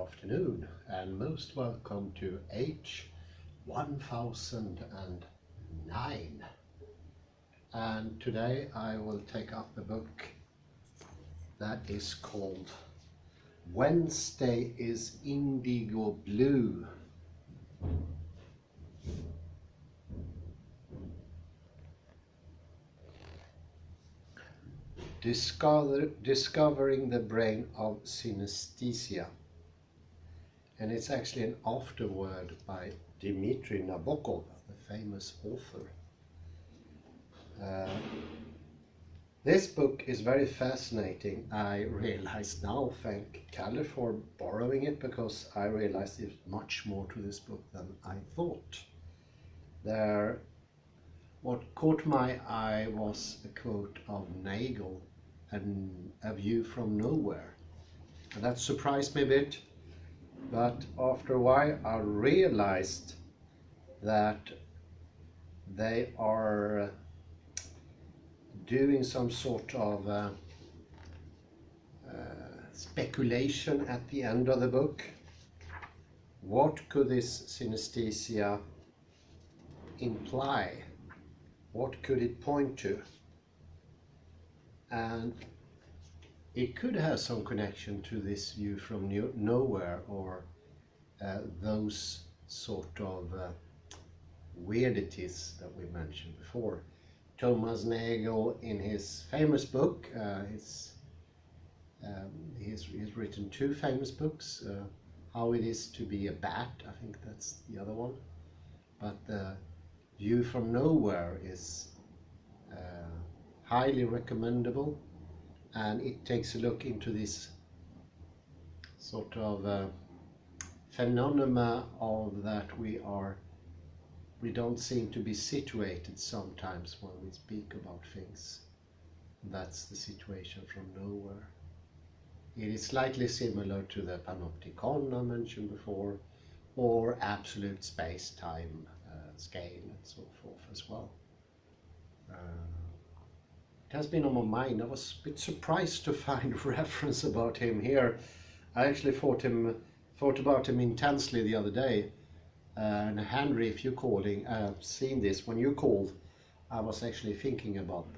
afternoon and most welcome to H1009. And today I will take up a book that is called Wednesday is Indigo Blue. Discovering the Brain of Synesthesia. And it's actually an afterword by Dmitry Nabokov, the famous author. This book is very fascinating. I realize now, thank Kalle for borrowing it, because I realized there's much more to this book than I thought. What caught my eye was a quote of Nagel, and a view from nowhere. And that surprised me a bit, but after a while I realized that they are doing some sort of speculation at the end of the book. What could this synesthesia imply? What could it point to? And it could have some connection to this view from nowhere, or those sort of weirdities that we mentioned before. Thomas Nagel, in his famous book, he's written two famous books, How It Is to Be a Bat, I think that's the other one, but the view from nowhere is highly recommendable, and it takes a look into this sort of phenomena of that we don't seem to be situated sometimes when we speak about things. That's the situation from nowhere. It is slightly similar to the panopticon I mentioned before, or absolute space-time scale and so forth as well. It has been on my mind. I was a bit surprised to find a reference about him here. I actually thought about him intensely the other day. And Henry, if you're calling, seen this, when you called, I was actually thinking about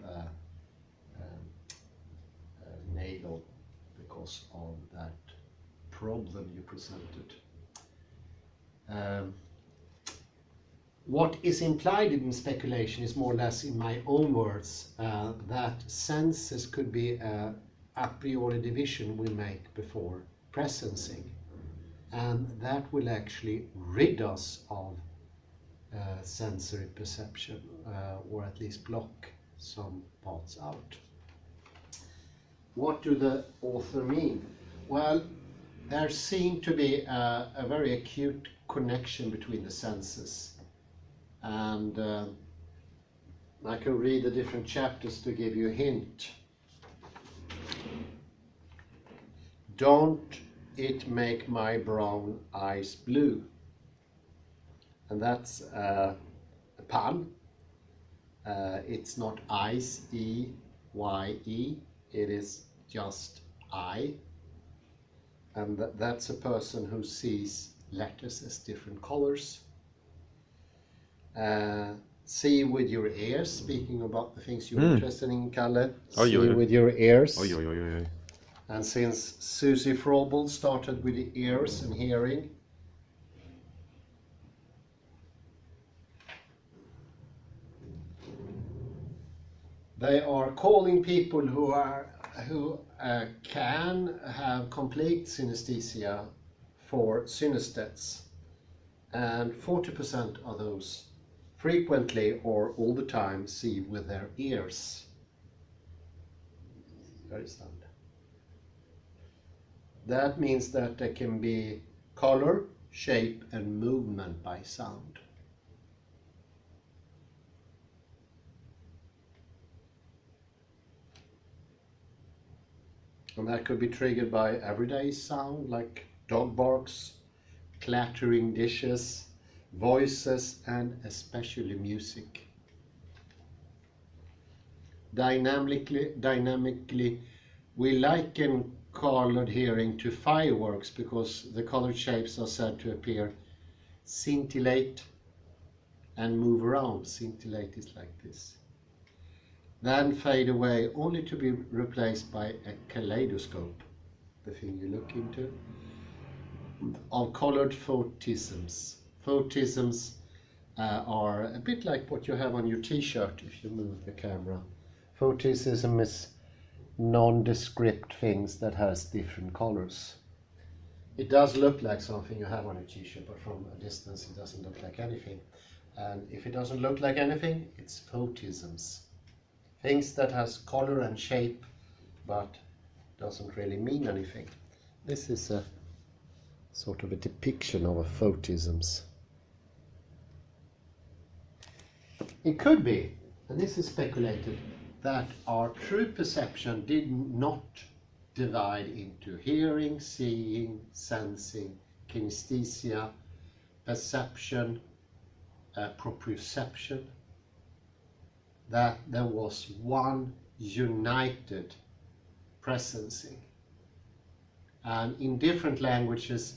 Nagel because of that problem you presented. What is implied in speculation is more or less, in my own words, that senses could be a priori division we make before presencing, and that will actually rid us of sensory perception, or at least block some parts out. What do the author mean? Well, there seemed to be a very acute connection between the senses, and I can read the different chapters to give you a hint. Don't it make my brown eyes blue? And that's a pun. It's not eyes, E-Y-E, it is just I. And that's a person who sees letters as different colors. See with your ears, speaking about the things you're interested in, Kalle. See with your ears. And since Susie Frobel started with the ears and hearing, they are calling people who can have complete synesthesia for synesthetes, and 40% of those frequently or all the time see with their ears. Very sad. That means that there can be color, shape and movement by sound. And that could be triggered by everyday sound like dog barks, clattering dishes, voices and especially music. Dynamically, we liken colored hearing to fireworks because the colored shapes are said to appear, scintillate, and move around. Scintillate is like this. Then fade away, only to be replaced by a kaleidoscope, the thing you look into, of colored photisms. Photisms are a bit like what you have on your t-shirt if you move the camera. Photism is nondescript things that has different colors. It does look like something you have on a t-shirt, but from a distance it doesn't look like anything. And if it doesn't look like anything, it's photisms. Things that has color and shape, but doesn't really mean anything. This is a sort of a depiction of a photisms. It could be, and this is speculated, that our true perception did not divide into hearing, seeing, sensing, kinesthesia, perception, proprioception, that there was one united presencing. And in different languages,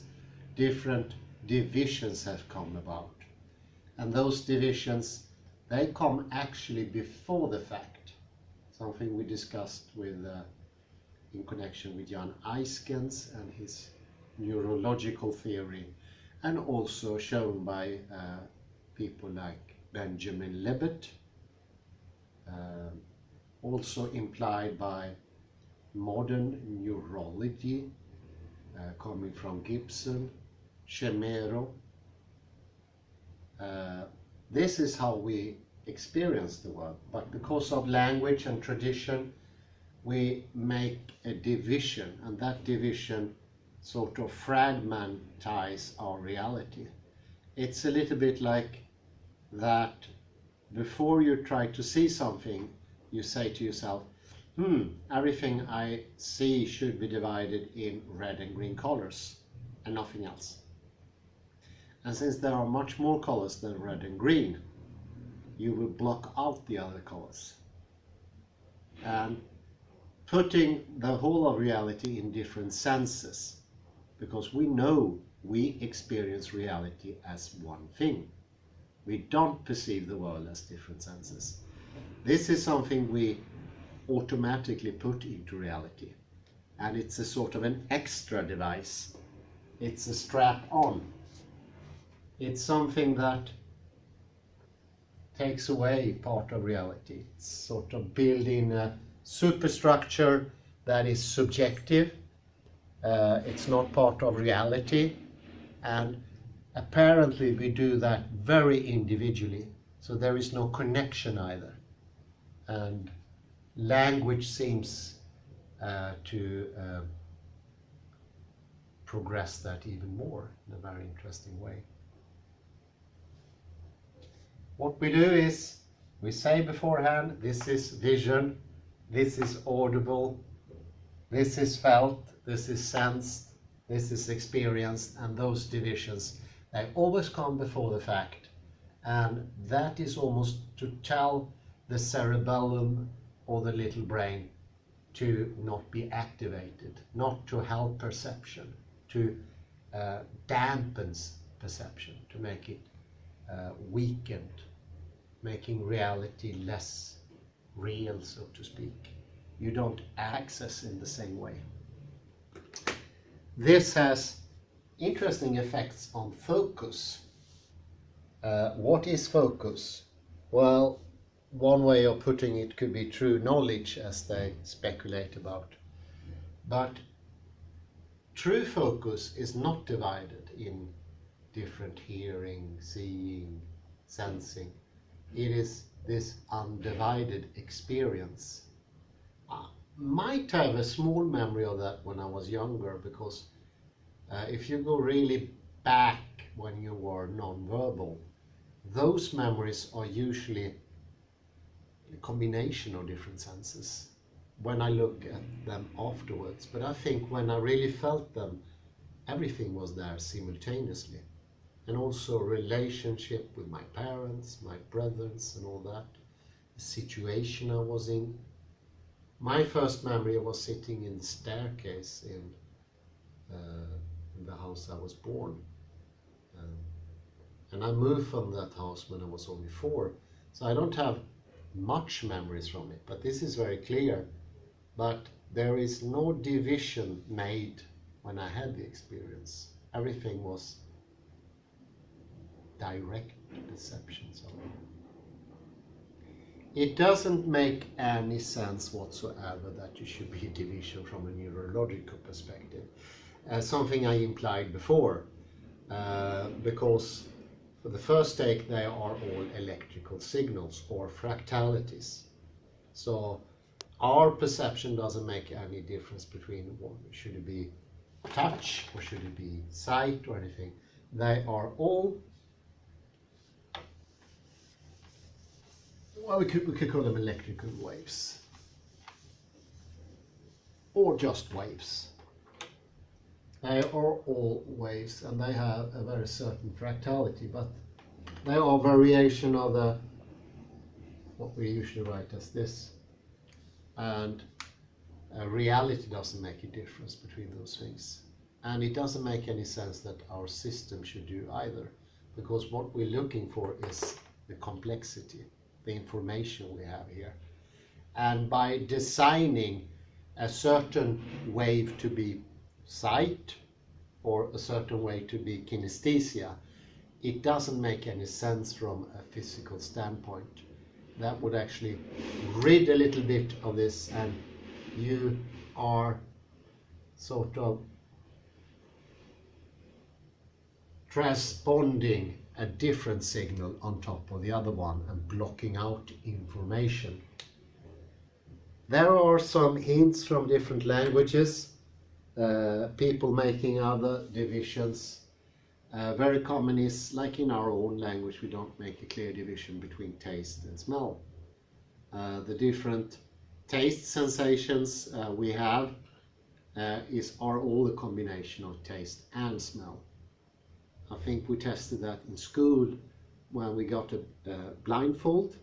different divisions have come about. And those divisions, they come actually before the fact. Something we discussed with, in connection with Jan Eyskens and his neurological theory, and also shown by people like Benjamin Libet, also implied by modern neurology, coming from Gibson, Chemero. This is how we experience the world, but because of language and tradition, we make a division, and that division sort of fragmentize our reality. It's a little bit like that before you try to see something, you say to yourself, everything I see should be divided in red and green colors and nothing else. And since there are much more colors than red and green, you will block out the other colors. And putting the whole of reality in different senses, because we know we experience reality as one thing. We don't perceive the world as different senses. This is something we automatically put into reality, and it's a sort of an extra device. It's a strap-on. It's something that takes away part of reality. It's sort of building a superstructure that is subjective. It's not part of reality, and apparently we do that very individually, so there is no connection either. And language seems to progress that even more in a very interesting way. What we do is, we say beforehand, this is vision, this is audible, this is felt, this is sensed, this is experienced, and those divisions, they always come before the fact. And that is almost to tell the cerebellum or the little brain to not be activated, not to help perception, to dampen perception, to make it weakened, making reality less real, so to speak. You don't access in the same way. This has interesting effects on focus. What is focus? Well, one way of putting it could be true knowledge, as they speculate about. But true focus is not divided in different hearing, seeing, sensing. It is this undivided experience. I might have a small memory of that when I was younger, because if you go really back when you were non-verbal, those memories are usually a combination of different senses when I look at them afterwards. But I think when I really felt them, everything was there simultaneously. And also relationship with my parents, my brothers and all that, the situation I was in, My first memory was sitting in the staircase in the house I was born. And I moved from that house when I was only 4. So I don't have much memories from it, but this is very clear. But there is no division made when I had the experience. Everything was direct perception. So it doesn't make any sense whatsoever that you should be a division from a neurological perspective. Something I implied before, because for the first take they are all electrical signals or fractalities. So our perception doesn't make any difference between should it be touch or should it be sight or anything. They are all, well, we could call them electrical waves or just waves. They are all waves and they have a very certain fractality, but they are variation of the what we usually write as this. And reality doesn't make a difference between those things. And it doesn't make any sense that our system should do either, because what we're looking for is the complexity, the information we have here. And by designing a certain wave to be sight or a certain way to be kinesthesia, it doesn't make any sense from a physical standpoint. That would actually rid a little bit of this, and you are sort of transponding a different signal on top of the other one and blocking out information. There are some hints from different languages, people making other divisions. Very common is, like in our own language, we don't make a clear division between taste and smell. The different taste sensations we have are all a combination of taste and smell. I think we tested that in school when we got a blindfold,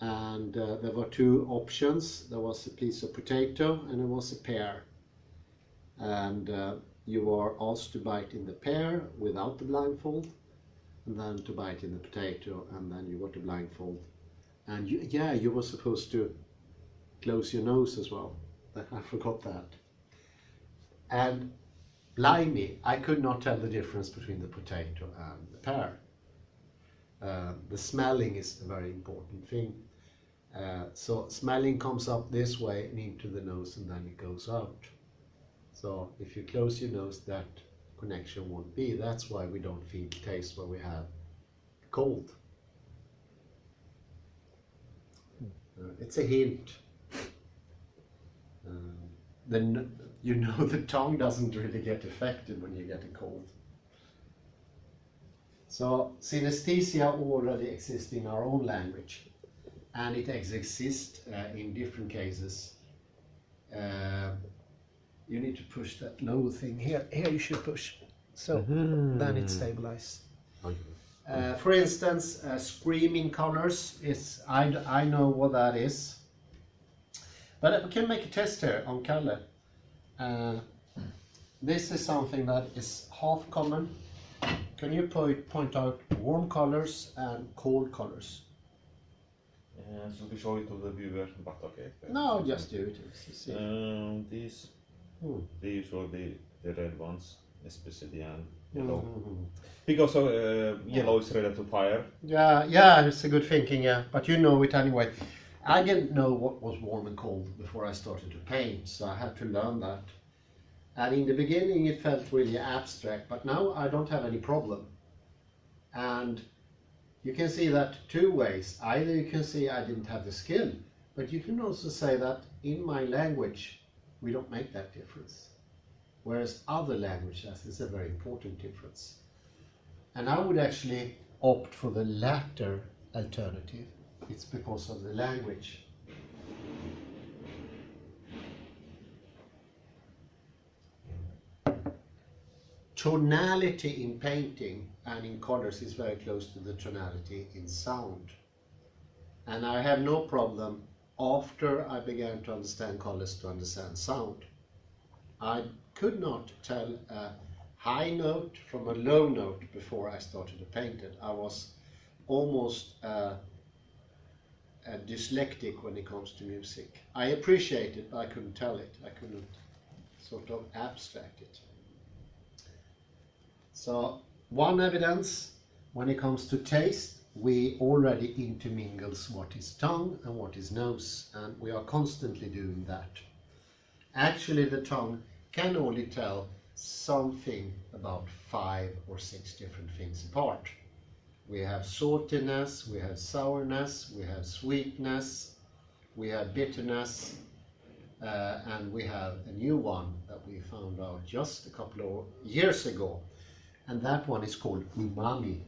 and there were 2 options. There was a piece of potato and there was a pear, and you were asked to bite in the pear without the blindfold, and then to bite in the potato, and then you got a blindfold. And you were supposed to close your nose as well. I forgot that. And blimey, I could not tell the difference between the potato and the pear. The smelling is a very important thing. So smelling comes up this way and into the nose, and then it goes out. So if you close your nose, that connection won't be. That's why we don't feel taste when we have cold. It's a hint. Then you know the tongue doesn't really get affected when you get a cold. So synesthesia already exists in our own language, and it exists in different cases. You need to push that low thing here. Here you should push. So then it's stabilized. For instance, screaming colors is, I know what that is. But we can make a test here on color. This is something that is half common. Can you point out warm colors and cold colors? Should we show it to the viewer? But okay. No, just do it. These usually the red ones, especially and yellow. Because yellow is related to fire. Yeah, it's a good thinking, yeah. But you know it anyway. I didn't know what was warm and cold before I started to paint, so I had to learn that. And in the beginning it felt really abstract, but now I don't have any problem. And you can see that 2 ways. Either you can see I didn't have the skill, but you can also say that in my language we don't make that difference. Whereas other languages is a very important difference. And I would actually opt for the latter alternative. It's because of the language. Tonality in painting and in colors is very close to the tonality in sound. And I have no problem after I began to understand colors, to understand sound. I could not tell a high note from a low note before I started to paint it. I was almost a dyslexic when it comes to music. I appreciate it, but I couldn't tell it. I couldn't sort of abstract it. So one evidence, when it comes to taste, we already intermingles what is tongue and what is nose, and we are constantly doing that. Actually, the tongue can only tell something about 5 or 6 different things apart. We have saltiness, we have sourness, we have sweetness, we have bitterness, and we have a new one that we found out just a couple of years ago, and that one is called umami.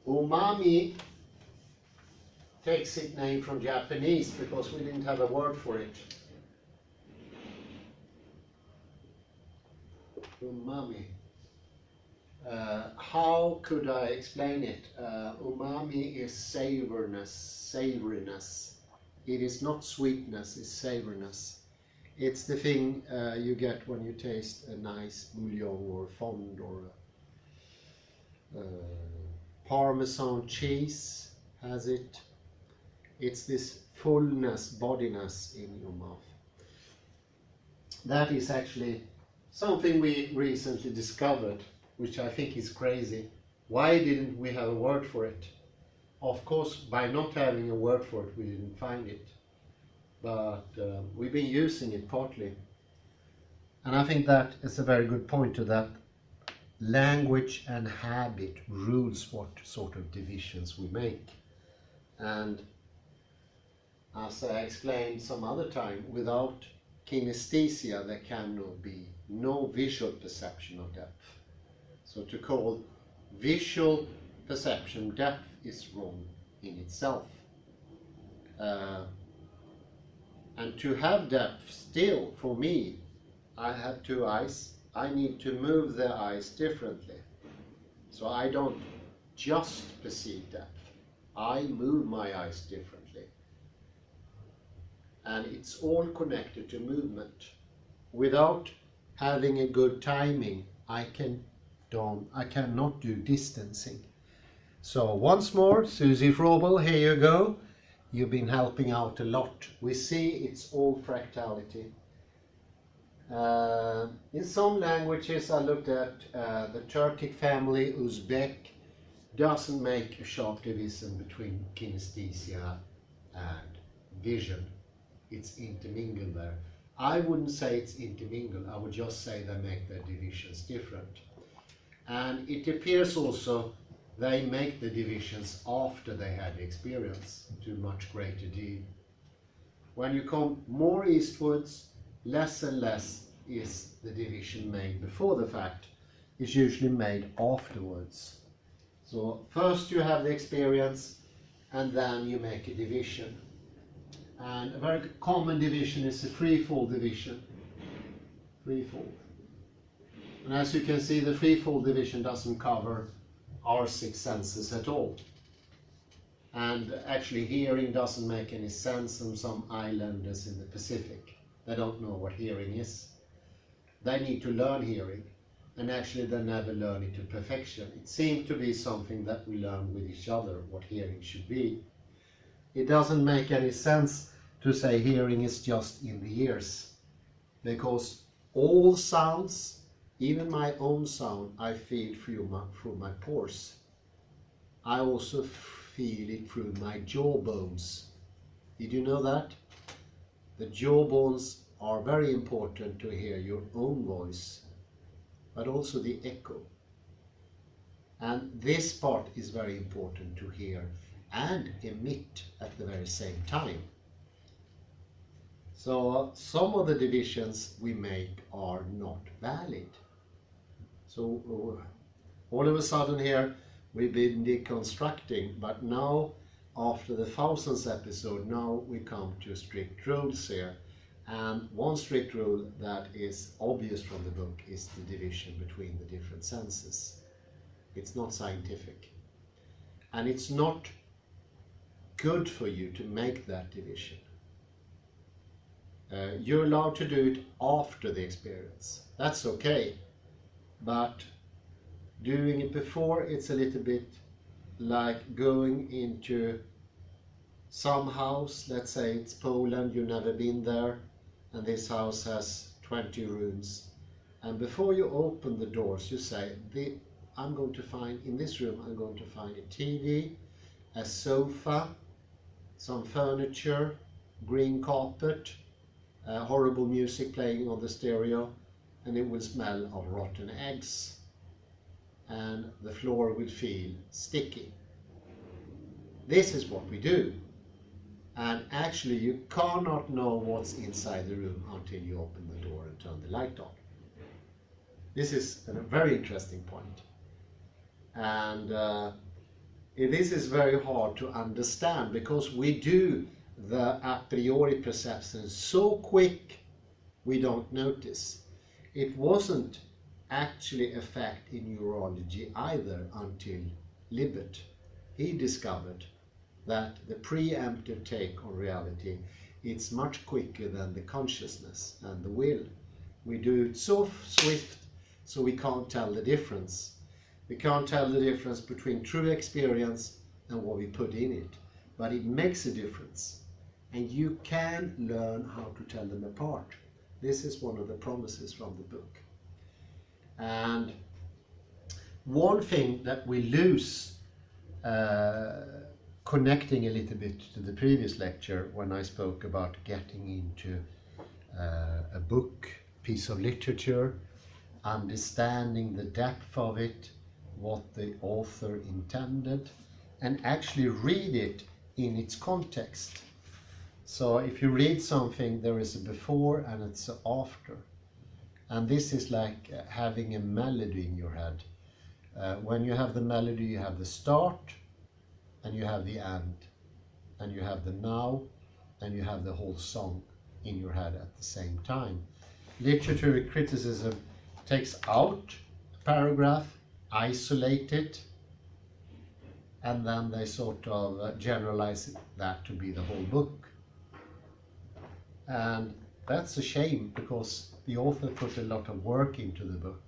Umami takes its name from Japanese because we didn't have a word for it. Umami. How could I explain it? Umami is savoriness. It is not sweetness, it's savoriness. It's the thing you get when you taste a nice bouillon or fond or Parmesan cheese has it. It's this fullness, bodiness in your mouth. That is actually something we recently discovered, which I think is crazy. Why didn't we have a word for it? Of course, by not having a word for it, we didn't find it. But we've been using it partly. And I think that is a very good point to that. Language and habit rules what sort of divisions we make. And as I explained some other time, without kinesthesia there can be no visual perception of depth. So to call visual perception depth is wrong in itself. And to have depth still, for me, I have 2 eyes. I need to move the eyes differently. So I don't just perceive depth. I move my eyes differently. And it's all connected to movement. Without having a good timing, I cannot do distancing. So once more, Susie Frobel, here you go. You've been helping out a lot. We see it's all fractality. In some languages I looked at, the Turkic family, Uzbek, doesn't make a sharp division between kinesthesia and vision. It's intermingled there. I wouldn't say it's intermingled, I would just say they make their divisions different. And it appears also they make the divisions after they had the experience to much greater degree. When you come more eastwards, less and less is the division made before the fact. It's usually made afterwards. So first you have the experience and then you make a division. And a very common division is the threefold division. Threefold. And as you can see, the threefold division doesn't cover our 6 senses at all. And actually hearing doesn't make any sense on some islanders in the Pacific. They don't know what hearing is. They need to learn hearing, and actually they never learn it to perfection. It seems to be something that we learn with each other, what hearing should be. It doesn't make any sense to say hearing is just in the ears, because all sounds, even my own sound, I feel through my pores. I also feel it through my jaw bones. Did you know that? The jaw bones are very important to hear your own voice, but also the echo. And this part is very important to hear and emit at the very same time. So some of the divisions we make are not valid. So all of a sudden here we've been deconstructing, but now after the 1000th episode, now we come to strict rules here. And one strict rule that is obvious from the book is the division between the different senses. It's not scientific. And it's not good for you to make that division. You're allowed to do it after the experience. That's okay. But doing it before, it's a little bit like going into some house. Let's say it's Poland, you've never been there, and this house has 20 rooms. And before you open the doors, you say, I'm going to find, in this room, I'm going to find a TV, a sofa, some furniture, green carpet, horrible music playing on the stereo, and it will smell of rotten eggs, and the floor will feel sticky. This is what we do, and actually you cannot know what's inside the room until you open the door and turn the light on. This is a very interesting point, and this is very hard to understand because we do the a priori perception so quick we don't notice. It wasn't actually a fact in neurology either until Libet. He discovered that the preemptive take on reality, it's much quicker than the consciousness and the will. We do it so swift so we can't tell the difference. We can't tell the difference between true experience and what we put in it, but it makes a difference. And you can learn how to tell them apart. This is one of the promises from the book. And one thing that we lose, connecting a little bit to the previous lecture when I spoke about getting into a book, piece of literature, understanding the depth of it, what the author intended, and actually read it in its context. So if you read something, there is a before and it's an after. And this is like having a melody in your head. When you have the melody, you have the start and you have the end. And you have the now and you have the whole song in your head at the same time. Literary criticism takes out a paragraph, isolate it, and then they sort of generalize that to be the whole book. And that's a shame because the author put a lot of work into the book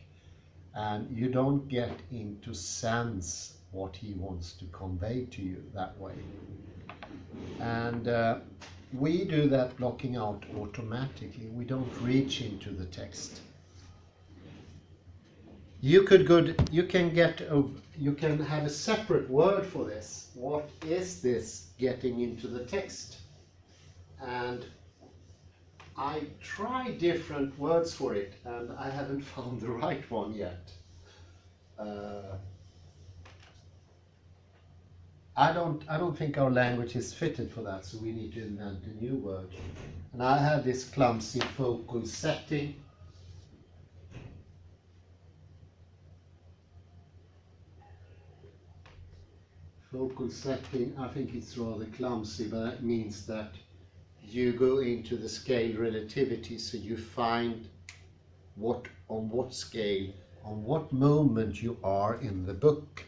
and you don't get into sense what he wants to convey to you that way. And we do that blocking out automatically. We don't reach into the text. You can have a separate word for this. What is this getting into the text? And I try different words for it, and I haven't found the right one yet. I don't think our language is fitted for that, so we need to invent a new word. And I have this clumsy focal setting. Focal setting, I think it's rather clumsy, but that means that you go into the scale relativity, so you find on what scale, on what moment you are in the book,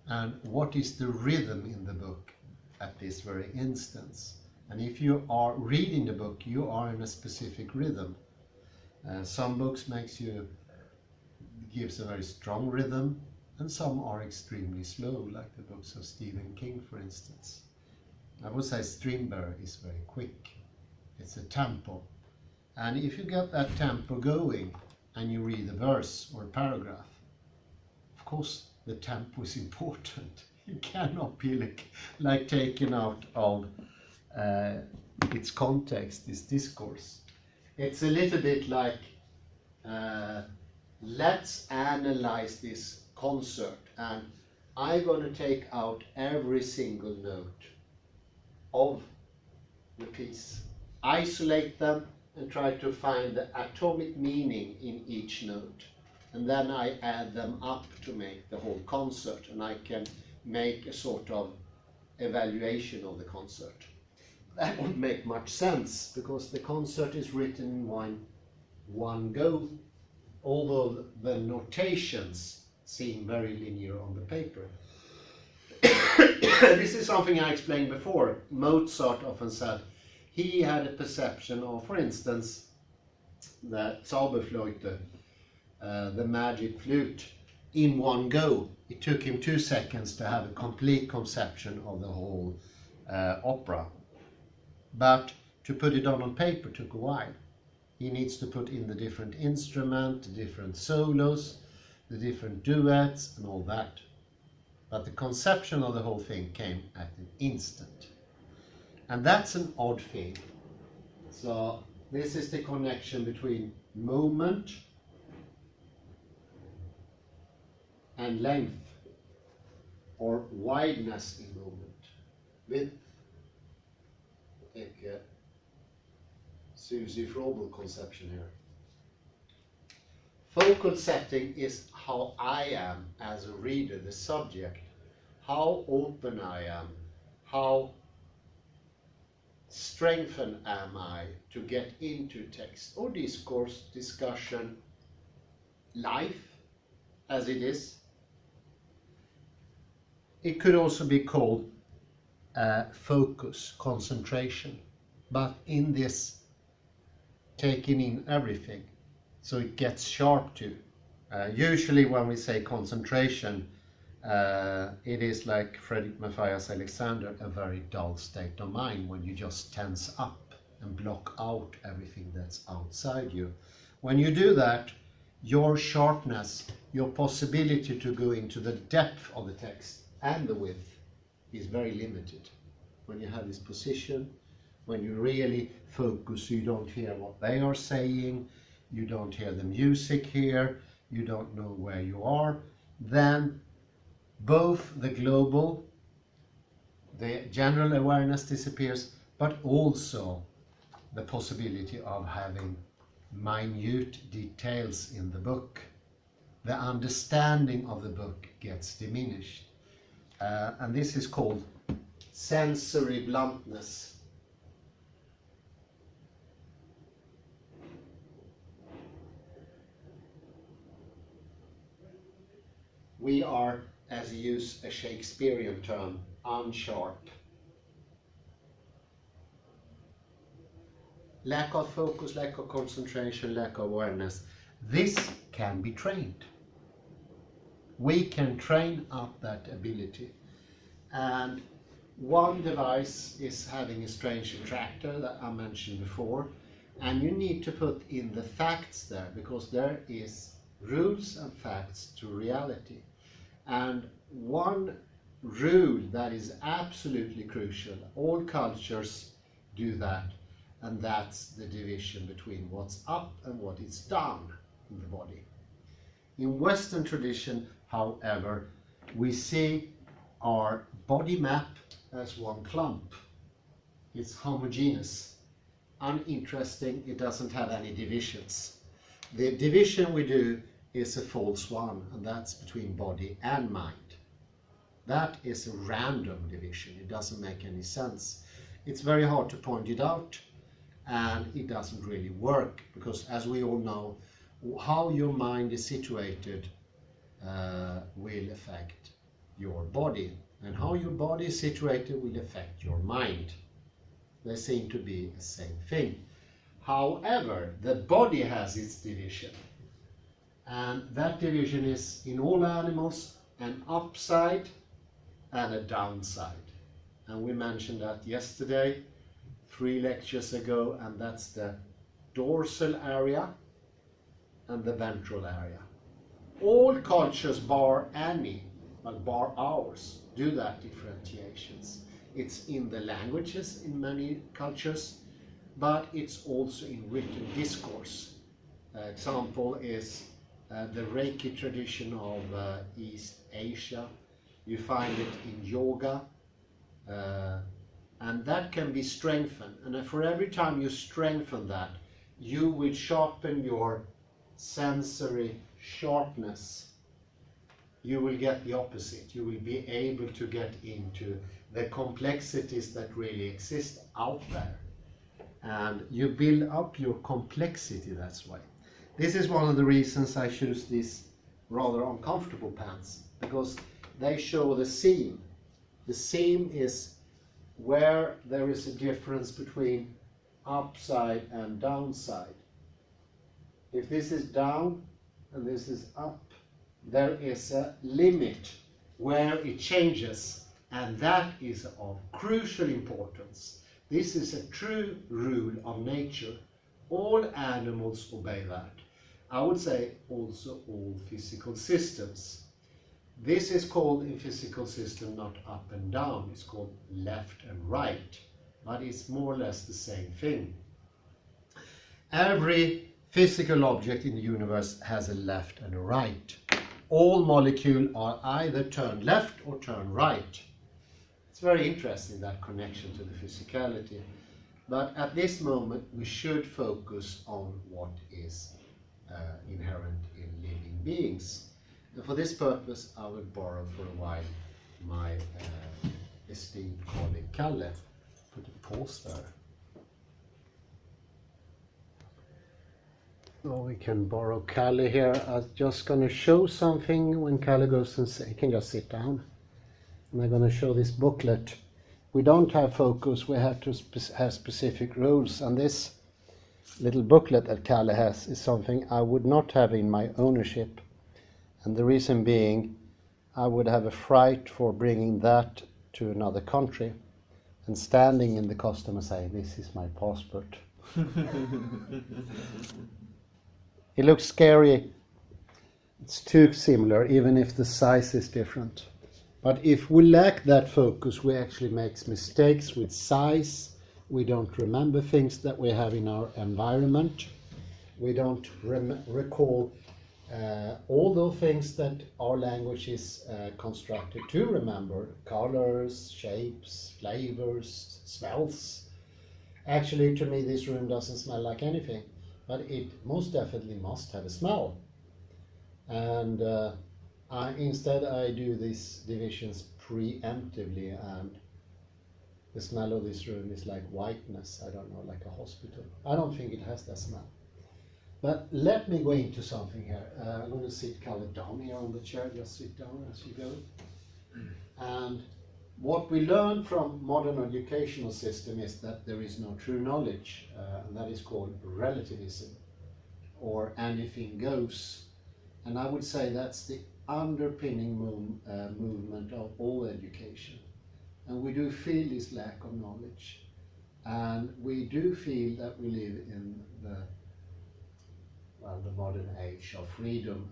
and what is the rhythm in the book at this very instance. And if you are reading the book, you are in a specific rhythm. Some books gives a very strong rhythm, and some are extremely slow, like the books of Stephen King, for instance. I would say Strindberg is very quick. It's a tempo. And if you get that tempo going and you read a verse or a paragraph, of course the tempo is important. It cannot be like taken out of its context, its discourse. It's a little bit like, let's analyze this concert, and I'm going to take out every single note of the piece, isolate them and try to find the atomic meaning in each note, and then I add them up to make the whole concert, and I can make a sort of evaluation of the concert. That won't make much sense because the concert is written in one go, although the notations seem very linear on the paper. This is something I explained before. Mozart often said he had a perception of, for instance, the Zauberflöte, the magic flute, in one go. It took him 2 seconds to have a complete conception of the whole opera. But to put it on paper took a while. He needs to put in the different instruments, the different solos, the different duets and all that. But the conception of the whole thing came at an instant. And that's an odd thing. So this is the connection between moment and length, or wideness in movement. Width. Take a Susie Frobel conception here. Focal setting is how I am as a reader, the subject, how open I am, how strengthened am I to get into text or discourse, discussion, life as it is. It could also be called focus, concentration, but in this taking in everything, so it gets sharp too. Usually when we say concentration, it is like Frederick Matthias Alexander, a very dull state of mind when you just tense up and block out everything that's outside you. When you do that, your sharpness, your possibility to go into the depth of the text and the width is very limited. When you have this position, when you really focus, you don't hear what they are saying, you don't hear the music here, you don't know where you are, then both the global, the general awareness disappears, but also the possibility of having minute details in the book. The understanding of the book gets diminished. And this is called sensory bluntness. We are, as you use a Shakespearean term, unsharp. Lack of focus, lack of concentration, lack of awareness. This can be trained. We can train up that ability. And one device is having a strange attractor that I mentioned before. And you need to put in the facts there, because there is rules and facts to reality. And one rule that is absolutely crucial, all cultures do that, and that's the division between what's up and what is down in the body. In Western tradition, however, we see our body map as one clump. It's homogeneous, uninteresting, it doesn't have any divisions. The division we do is a false one, and that's between body and mind. That is a random division. It doesn't make any sense. It's very hard to point it out, and it doesn't really work, because as we all know, how your mind is situated will affect your body, and how your body is situated will affect your mind. They seem to be the same thing. However, the body has its division. And that division is in all animals an upside and a downside. And we mentioned that yesterday, 3 lectures ago, and that's the dorsal area and the ventral area. All cultures bar ours, do that differentiations. It's in the languages in many cultures, but it's also in written discourse. Example is the Reiki tradition of East Asia. You find it in yoga, and that can be strengthened. And for every time you strengthen that, you will sharpen your sensory sharpness. You will get the opposite. You will be able to get into the complexities that really exist out there. And you build up your complexity that way. This is one of the reasons I choose these rather uncomfortable pants, because they show the scene. The seam is where there is a difference between upside and downside. If this is down and this is up, there is a limit where it changes, and that is of crucial importance. This is a true rule of nature. All animals obey that. I would say also all physical systems. This is called in physical system not up and down, it's called left and right, but it's more or less the same thing. Every physical object in the universe has a left and a right. All molecules are either turned left or turned right. It's very interesting, that connection to the physicality. But at this moment we should focus on what is inherent in living beings. And for this purpose I will borrow for a while my esteemed colleague Kalle. Put a pause there. So we can borrow Kalle here. I'm just going to show something when Kalle goes and say, he can just sit down. And I'm going to show this booklet. We don't have focus, we have to have specific rules, and this little booklet that Kalle has is something I would not have in my ownership. And the reason being, I would have a fright for bringing that to another country and standing in the custom and saying, this is my passport. It looks scary. It's too similar, even if the size is different. But if we lack that focus, we actually make mistakes with size. We don't remember things that we have in our environment. We don't recall all those things that our language is constructed to remember. Colors, shapes, flavors, smells. Actually, to me, this room doesn't smell like anything, but it most definitely must have a smell. And instead I do these divisions preemptively, and the smell of this room is like whiteness, I don't know, like a hospital. I don't think it has that smell. But let me go into something here. I'm going to sit Kalle down here on the chair, just sit down as you go. And what we learn from modern educational system is that there is no true knowledge, and that is called relativism, or anything goes. And I would say that's the underpinning movement of all education. And we do feel this lack of knowledge, and we do feel that we live in the modern age of freedom,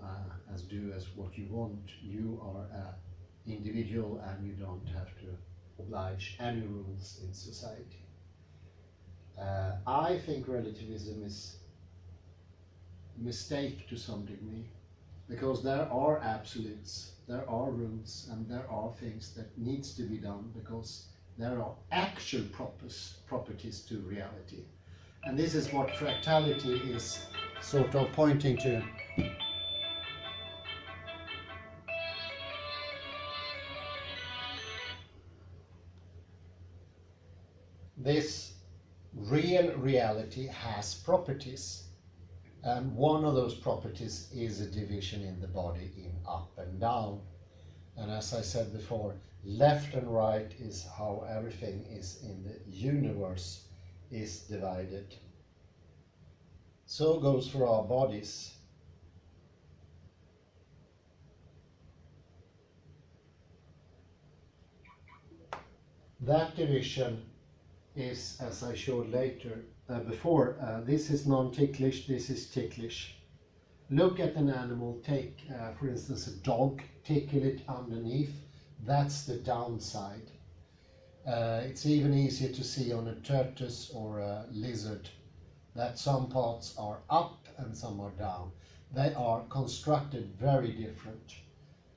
as do as what you want. You are an individual and you don't have to oblige any rules in society. I think relativism is a mistake to some degree, because there are absolutes, there are rules, and there are things that needs to be done because there are actual properties to reality. And this is what fractality is sort of pointing to. This real reality has properties, and one of those properties is a division in the body in up and down. And as I said before, left and right is how everything is in the universe is divided. So goes for our bodies. That division is, as I showed later, before, this is non-ticklish, this is ticklish. Look at an animal, take for instance a dog, tickle it underneath, that's the downside. It's even easier to see on a tortoise or a lizard that some parts are up and some are down. They are constructed very different,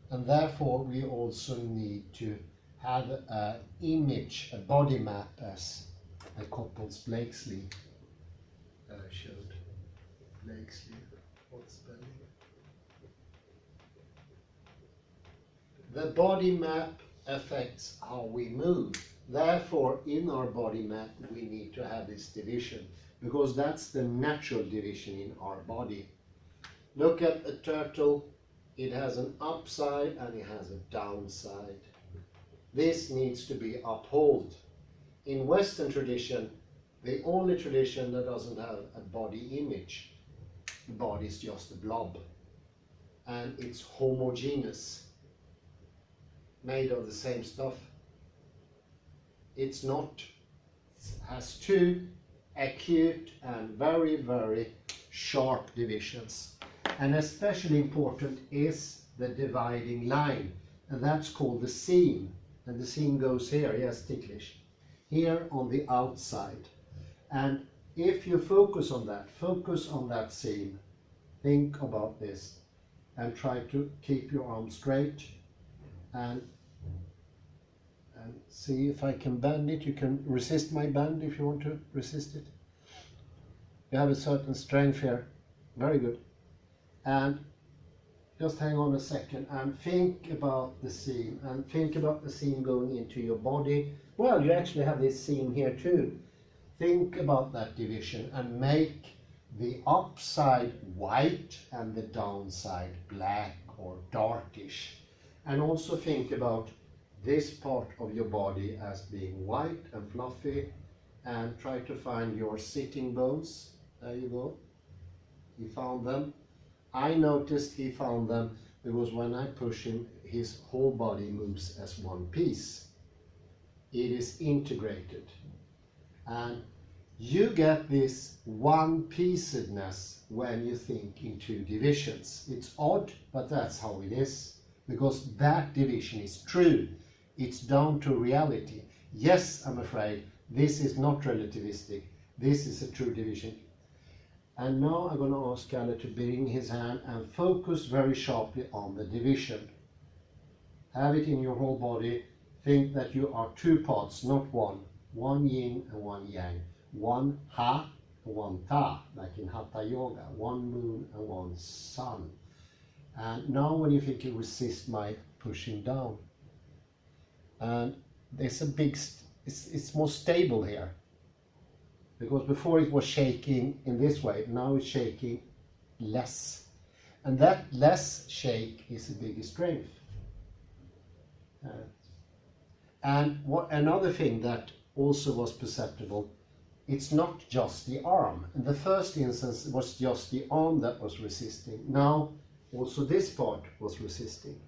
and therefore we also need to have an image, a body map, as the couples Blakeslee showed. Blakeslee, what's spelling? The body map affects how we move. Therefore, in our body map, we need to have this division, because that's the natural division in our body. Look at a turtle. It has an upside and it has a downside. This needs to be upheld. In Western tradition, the only tradition that doesn't have a body image, the body is just a blob, and it's homogeneous, made of the same stuff. It's not, has two acute and very, very sharp divisions. And especially important is the dividing line, and that's called the seam. And the seam goes here, yes, ticklish, here on the outside. And if you focus on that seam, think about this, and try to keep your arm straight, and see if I can bend it. You can resist my bend if you want to resist it. You have a certain strength here. Very good. And just hang on a second and think about the seam, and think about the seam going into your body. Well, you actually have this seam here too. Think about that division and make the upside white and the downside black or darkish. And also think about this part of your body as being white and fluffy, and try to find your sitting bones. There you go. He found them. I noticed he found them because when I push him, his whole body moves as one piece. It is integrated. And you get this one-piecedness when you think in two divisions. It's odd, but that's how it is, because that division is true. It's down to reality. Yes, I'm afraid, this is not relativistic. This is a true division. And now I'm going to ask Kalle to bring his hand and focus very sharply on the division. Have it in your whole body. Think that you are two parts, not one. One yin and one yang. One ha and one ta, like in Hatha Yoga. One moon and one sun. And now when you think you resist my pushing down. And there's a big, it's more stable here. Because before it was shaking in this way, now it's shaking less. And that less shake is a bigger strength. And another thing that also was perceptible, it's not just the arm. In the first instance, it was just the arm that was resisting. Now, also this part was resisting.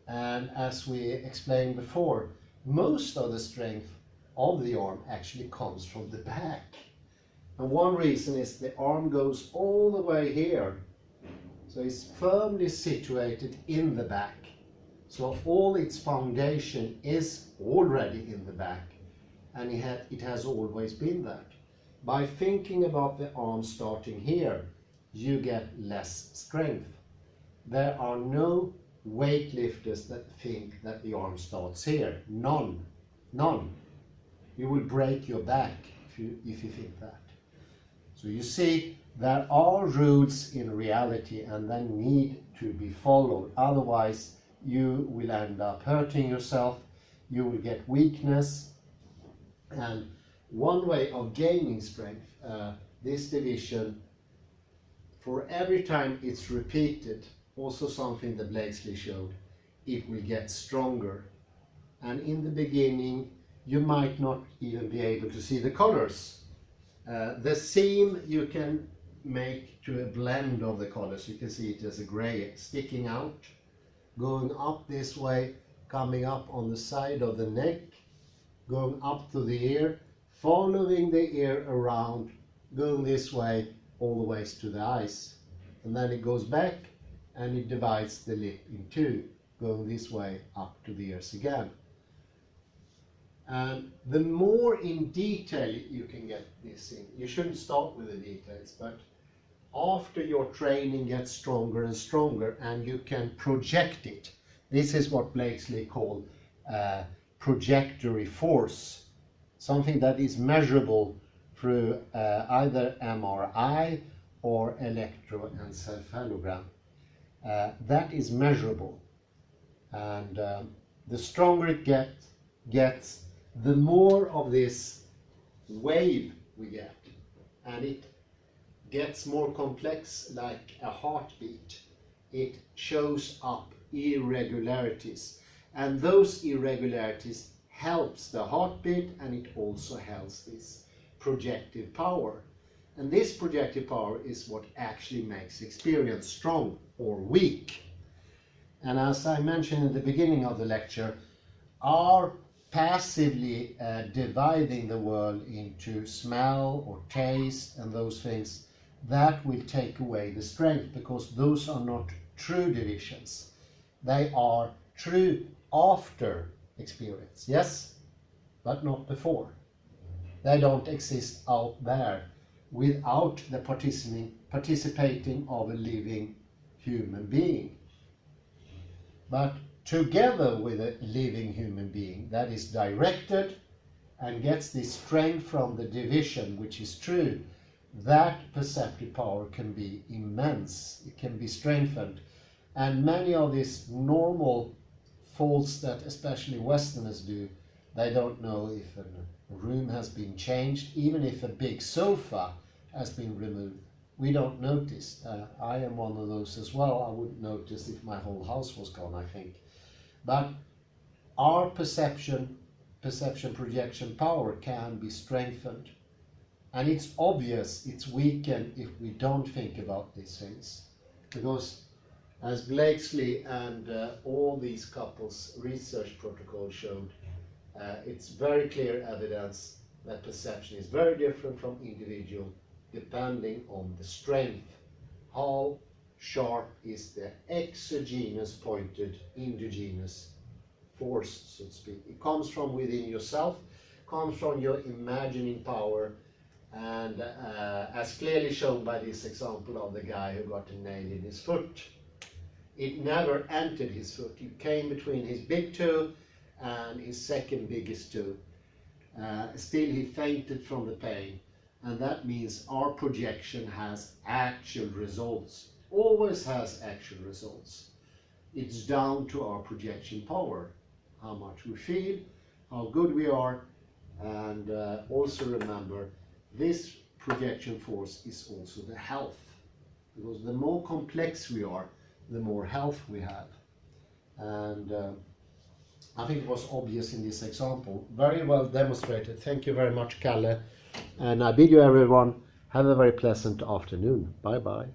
And as we explained before, most of the strength of the arm actually comes from the back. And one reason is the arm goes all the way here. So it's firmly situated in the back. So all its foundation is already in the back. And it has always been that. By thinking about the arm starting here, you get less strength. There are no weightlifters that think that the arm starts here. None. None. You will break your back if you think that. So you see, there are rules in reality and they need to be followed. Otherwise, you will end up hurting yourself. You will get weakness. And one way of gaining strength, this division, for every time it's repeated, also something that Blakeslee showed, it will get stronger. And in the beginning, you might not even be able to see the colors. The seam you can make to a blend of the colors. You can see it as a gray sticking out, going up this way, coming up on the side of the neck, going up to the ear, following the ear around, going this way all the ways to the eyes. And then it goes back and it divides the lip in two, going this way up to the ears again. And the more in detail you can get this in, you shouldn't start with the details, but after your training gets stronger and stronger and you can project it, this is what Blakeslee called projectory force, something that is measurable through either MRI or electroencephalogram. That is measurable, and the stronger it gets, the more of this wave we get, and it gets more complex like a heartbeat. It shows up irregularities, And those irregularities helps the heartbeat, and it also helps this projective power. And this projective power is what actually makes experience strong or weak. And as I mentioned in the beginning of the lecture, our passively dividing the world into smell or taste and those things, that will take away the strength, because those are not true divisions. They are true after experience, yes, but not before. They don't exist out there without the participating of a living human being. But together with a living human being that is directed and gets this strength from the division, which is true, that perceptive power can be immense. It can be strengthened. And many of these normal faults that especially Westerners do, they don't know if a room has been changed, even if a big sofa has been removed. We don't notice. I am one of those as well. I wouldn't notice if my whole house was gone, I think. But our perception projection power can be strengthened. And it's obvious it's weakened if we don't think about these things. Because as Blakeslee and all these couples' research protocol showed, it's very clear evidence that perception is very different from individual, depending on the strength. How sharp is the exogenous pointed endogenous force, so to speak. It comes from within yourself, comes from your imagining power, and as clearly shown by this example of the guy who got a nail in his foot. It never entered his foot. It came between his big toe and his second biggest toe. Still he fainted from the pain. And that means our projection has actual results. Always has actual results. It's down to our projection power. How much we feel, how good we are, and also remember, this projection force is also the health. Because the more complex we are, the more health we have. And I think it was obvious in this example. Very well demonstrated. Thank you very much, Kalle. And I bid you everyone have a very pleasant afternoon. Bye bye.